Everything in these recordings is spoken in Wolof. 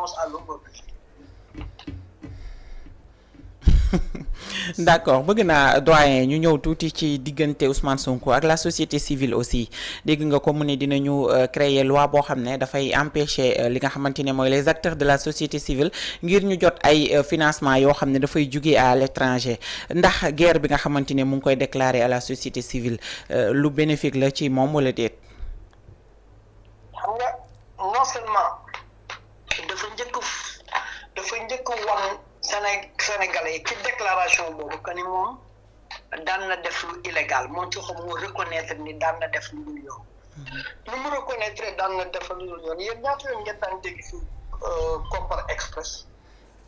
renonce à l'aujourd'hui. d'accord bëgg naa doyen ñu ñëw tuuti ci diggante Ousmane Sonko ak la société civile aussi dégg nga ko mu ne dinañu créer loi boo xam ne dafay empêcher li nga xamante ne mooy les acteurs de la société civile ngir ñu jot ay financement yoo xam ne dafay jugee à l'étranger ndax guerre bi nga xamante ne mu ngi koy déclarer à la société civile lu bénéfique la ci moom wala déet. xam nga non seulement dafa njëkk wan Sénégalais yi ci déclaration boobu que ni moom daan na def lu illégal moom ci xam moo reconnaître ni daan na def lu dul yoon. lu mu reconnaître daan na def lu dul yoon yéen ñaata yoon ngeen daan dégg fi Kopar Express.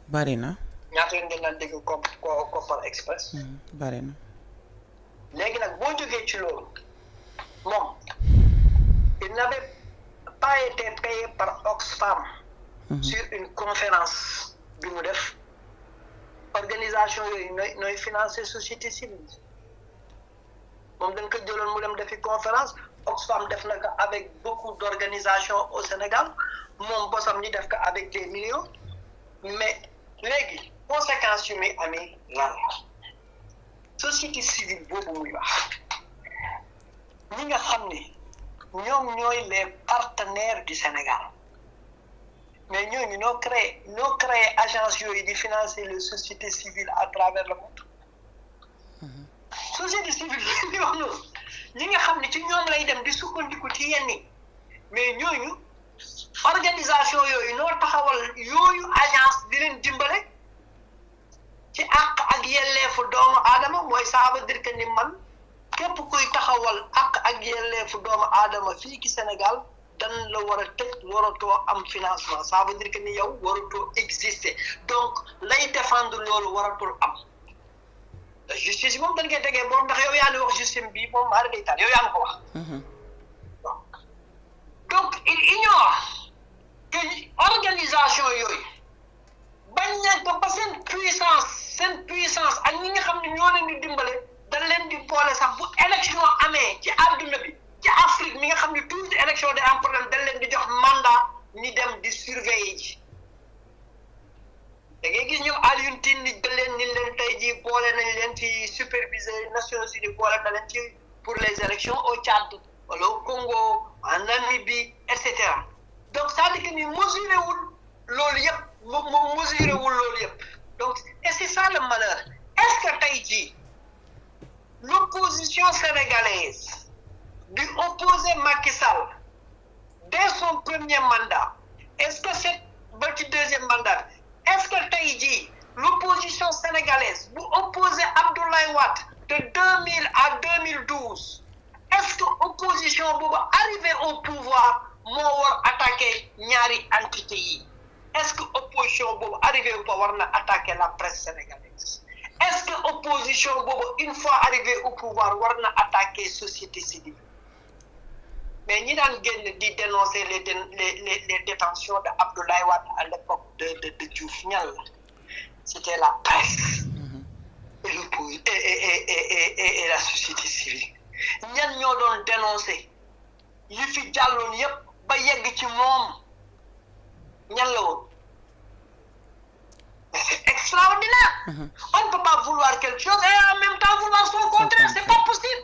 bari na. ñaata yoon ngeen daan dégg Kopar Express. bari na. léegi nag boo jógee ci loolu moom il n'avait pas été payé par Oxfam. sur une conférence bi mu def. organisation yooyu nooy financer société civile moom dañ ko jëloon mu dem defi conférence Oxfam def na ko avec beaucoup d'organisations au Sénégal moom bosam ñi def ko avec des millions mais léegi conséquences yu muy amee lan la société civile boobu muy wax ñi nga xam ni ñoom ñooy les partenaires du Sénégal mais ñooñu ñoo créé agence yooyu di financer les sociétés civiles à travers le monde. société civile yi wax noonu ñi nga xam ne ci ñoom lay dem di sukkandiku ci yenn yi mais ñooñu organisation yooyu noo taxawal yooyu agence di leen dimbale ci àq ak yelleefu doomu aadama mooy ça veut dire que ni man képp kuy taxawal àq ak yelleefu doomu aadama fii ci Sénégal. dan la war a tëj waratoo am financement ça veut dire que ni yow waratoo exister donc lay défendre loolu waratul am justice moom dañ koy tegee boobu ndax yow yaa ni wax justice bi moom maa day taal yow yaa ngi ko wax. donc il ignore que organisation yooyu bañ nañ ko ba seen puissance ak ñi nga xam ne ñoo leen di dimbale dañ leen di boole sax bu élection amee ci àdduna bi. ci Afrique mi nga xam ne toujours élection day am problème dañ leen di jox mandat ñi dem di surveiller ji da ngay gis ñoom Alioune Tine ni leen ni leen tey jii boole nañ leen ci superviseur Nations Unies boole na leen ci pour les élections au Tchad wala au Congo en Namibie et cetera donc c'est-à-dire que ni mesuré wul loolu yëpp mesuré wul loolu yëpp donc et c'est ça le malheur est-ce que tey jii l'opposition sénégalaise du opposé Macky Sall dès son premier mandat est-ce que c'est ba ci deuxième mandat est-ce que tey jii l'opposition sénégalaise bu opposé Abdoulaye Wade de 2000 à 2012 est-ce que opposition boobu arrivé au pouvoir moo war attaquer ñaari entité yi est-ce que opposition boobu arrivé au pouvoir war na attaquer la presse sénégalaise est-ce que opposition boobu une fois arrivé au pouvoir war na attaquer société civile mais ñi daan génn di dénoncer les détentions de Abdoulaye Wade à l'époque de Diouf ñan la c'était la presse et la société civile ñan ñoo doon dénoncer yi fi jàlloon yépp ba yegg ci moom ñan la woon mais c'est extraordinaire on ne peut pas vouloir quelque chose et en même temps vouloir son contraire c'est pas possible.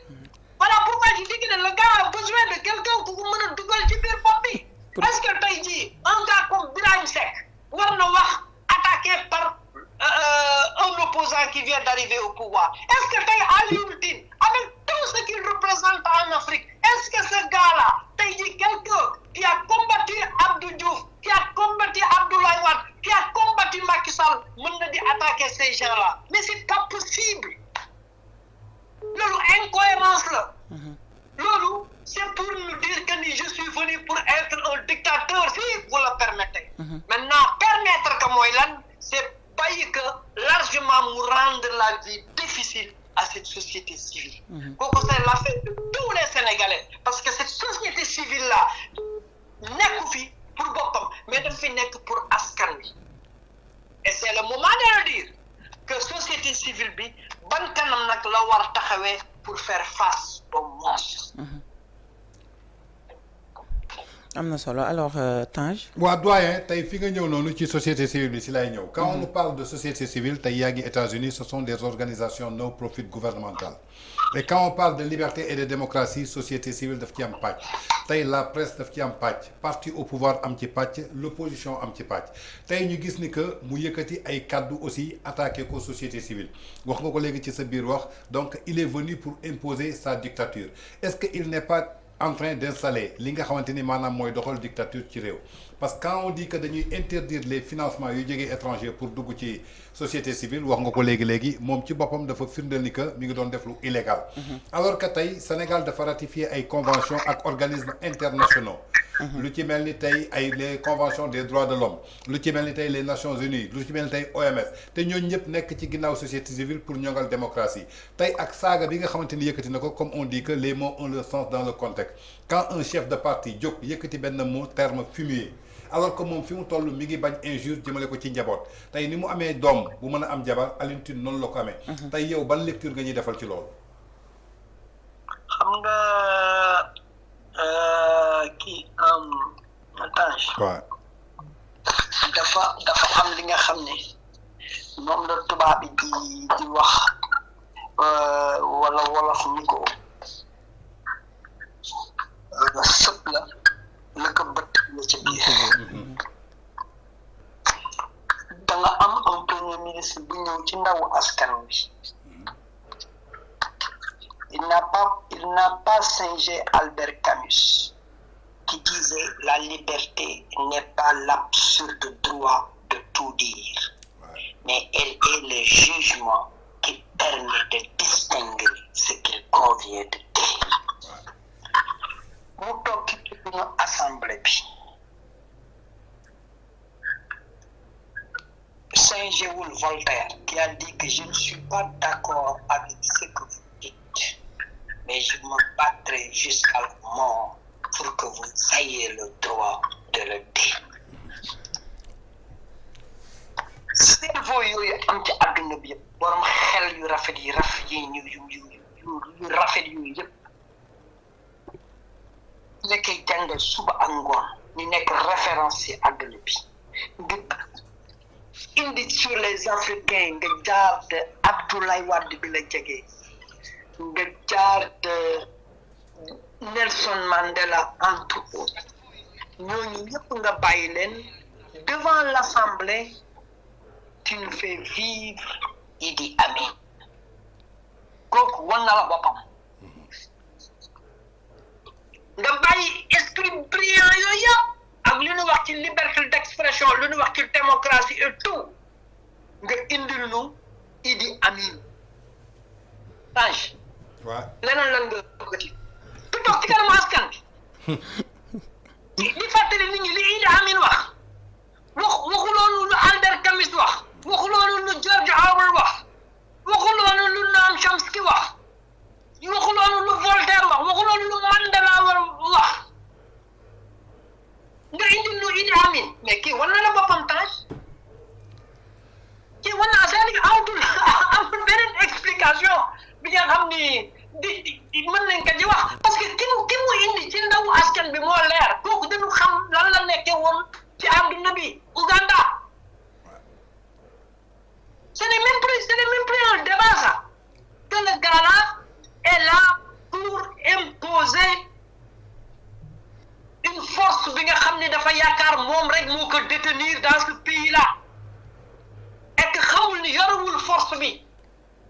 Voilà pourquoi je dis que le gars a besoin de quelqu'un pour mën a dugal ci biir bopp bi. Est-ce que tey jii un gars comme Birahim Seck war na wax attaqué par un opposant qui vient d'arriver au pouvoir est-ce que tey Alioune Tine avec tout ce qu'il représente en Afrique est-ce que ce gars-là tey jii quelqu'un qui a combattu Abdou Diouf qui a combattu Abdoulaye Wade qui a combattu Macky Sall mën na di attaquer ces gens-là mais c'est pas possible. loolu incohérence la loolu c'est pour nous dire que ni je suis venu pour être un dictateur si vous le permettez maintenant permettre que mooy lan c'est bàyyi que largement mu rendre la vie difficile à cette société civile kooku c'est l'affaire de tous les Sénégalais parce que cette société civile là nekku fi pour boppam mais daf fi nekk pour askan wi et c'est le moment de le dire que société civile bi ban kanam nag la war taxawee pour faire face au monstre. am na solo alors Tange. waa doyen tey fi nga ñëw noonu ci société civile bi si lay ñëw. quand on nous parle de société civile tey yaa ngi États-Unis ce sont des organisations no profit gouvernementales et quand on parle de liberté et de démocratie société civile daf ci am pàcc tey la presse daf ci am pàcc parti au pouvoir am ci pàcc l'opposition am ci pàcc tey ñu gis ni que mu yëkkati ay kaddu aussi attaqué ko société civile wax nga ko léegi ci sa biir wax donc il est venu pour imposer sa dictature est-ce que il n'est pas en train d'installer li nga xamante ni maanaam mooy doxal dictature ci réew parce que quand on dit que dañuy interdire les financements yu jógee étranger pour dugg ci société civile wax nga ko léegi moom ci boppam dafa firndeel ni que mi ngi doon def lu illégal alors que tey Sénégal dafa ratifier ay conventions ak organismes internationaux lu ci mel ni tey ay les conventions des droits de l'homme lu ci mel ni tey les Nations Unies lu ci mel ni tey OMS te ñooñu ñëpp nekk ci ginnaaw société civile pour ñongal démocratie tey ak saaga bi nga xamante ni yëkkati na ko comme on dit que les mots ont leur sens dans le contexte quand un chef de parti jóg yëkkati benn mot terme fumier alors que moom fi mu toll mi ngi bañ injure jëmale ko ci njaboot tey ni mu amee doom bu mën a am jabar Alioune Tine noonu la ko amee tey yow ban lecture nga ñuy defal ci loolu xam nga kii Tange waaw dafa am li nga xam ne moom la tubaab bi di wax wala wolof ni ko sëpp la ko bët la ci biir da nga am un premier ministre bu ñëw ci ndawu askan wi il n'a pas singé Albert Camus qui disait la liberté n'est pas l'absurde droit de tout dire mais elle est le jugement qui permet de distinguer ce qu'il convient de dire mu toog ci suñu assemblée bi singéwul Voltaire qui a dit que je ne suis pas d'accord avec ce que vous dites mais je me battrai jusqu'à la mort pour que vous ayez le droit de le dire. cerveau yooyu am ci àdduna bi yëpp borom xel yu rafet yi yu rafet yooyu yëpp nekkee jàngal suba ak ngoon ñu nekk référence ci àdduna bi nga indi sur les Africains nga jaar de Abdoulaye Wade bi la jege nga jaar de Nelson Mandela entre autres ñooñu ñëpp nga bàyyi leen devant l'Assemblée tu nous fais vivre Idi Amin kooku wan na la boppam nga bàyyi esprit brillant yooyu yëpp ak lu ñu wax ci liberté d'expression lu ñu wax ci démocratie et tout nga indil ñu Idi Amin Tange leneen lan nga bëggati tu toog ci kanamu askan bi di fàttali nit ñi li Idi Amin waxu loolu lu Albert Camus wax waxu loolu lu George Orwell wax waxu loolu lu Noam Chomsky wax waxu loolu lu Voltaire wax waxu loolu lu Mandela wax nga indi lu Idi Amin mais kii war na la boppam Tange kii war na c'est-à-dire amul beneen explication bi nga xam ni di mën nañ ko di wax parce que ki mu indi ci ndawu askan bi moo leer kooku dañu xam lan la nekkee woon ci àdduna bi Ouganda ce n'est même plus un débat ça que le gars-là est là pour imposer une force bi nga xam ne dafa yaakaar moom rek moo ko détenir dans ce pays-là et que xamul ni yorewul force bi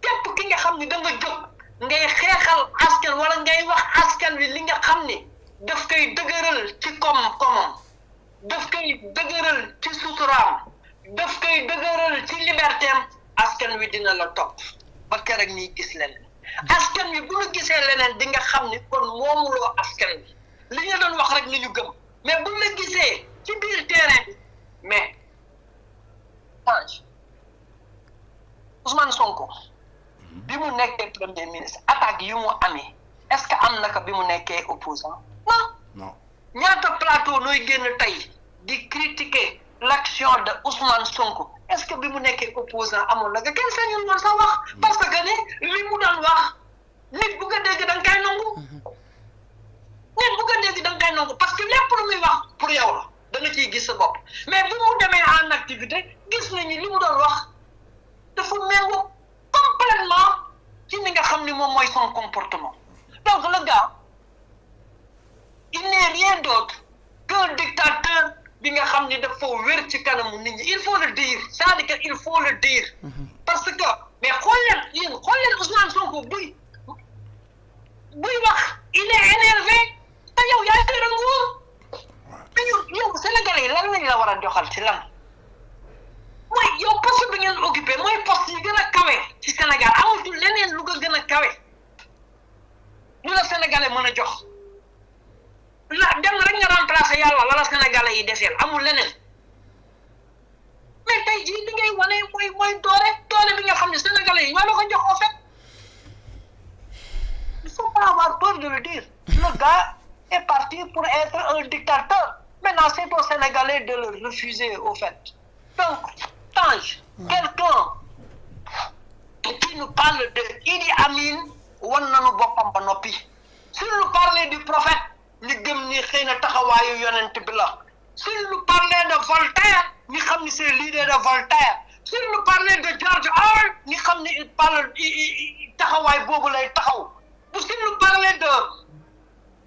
képp ki nga xam ni da nga jóg ngay xeexal askan wala ngay wax askan wi li nga xam ni daf koy dëgëral ci koom-koomam daf koy dëgëral ci suturaam daf koy dëgëral ci libertéem askan wi dina la topp ba keroog ñuy gis leneen askan wi bu ñu gisee leneen di nga xam ni kon moomuloo askan wi li nga doon wax rek ni ñu gëm mais bu la gisee ci biir terrain bi mais Ousmane Sonko bi mu nekkee premier ministre attaque yu mu amee est-ce que am na ko bi mu nekkee opposant non ñaata plateau nooy génn tey di critiquer l'action de Ousmane Sonko est-ce que bi mu nekkee opposant amoon na nga kenn sañul woon sa wax parce que ni li mu doon wax nit bu ko dégg da nga koy nangu nit bu ko nga dégg da nga koy nangu parce que lépp lu muy wax pour yow la da nga ciy gis sa bopp mais bu mu demee en activité gis nañu li mu doon wax dafa méngoo complètement ci ni nga xam ni moom mooy son comportement donc le gars il n'est rien d'autre qu'un dictateur bi nga xam ni dafa wér ci kanamu nit ñi il faut le dire c'est-à-dire que il faut le dire parce que mais xool leen Ousmane Sonko buy wax il est énervé te yow yaa ngi leen nguur te yow Sénégalais yi lan lañ la war a joxal ci lan mooy yow poste bi ngeen occupé mooy poste yi gën a kawe ci Sénégal amatul leneen lu ko gën a kawe lu la Sénégalais mën a jox la dem rek nga remplacer yàlla la Sénégalais yi deseel amul leneen mais tey jii li ngay wane mooy doole bi nga xam ne Sénégalais yi ñoo la ko jox en fait il faut pas avoir peur de le dire le gars est parti pour être un dictateur maintenant c'est aux Sénégalais de le refuser au fait donc Tange quelqu'un qui nous parle de Idi Amin wan nañu boppam ba noppi s'il nous parlait du prophète ñu gëm ni xëy na taxawaayu yonent bi la s'il nous parlait de Voltaire ñu xam ni c'est l'idée de Voltaire s'il nous parlait de George Orwell ñu xam ni il parle taxawaay boobu lay taxaw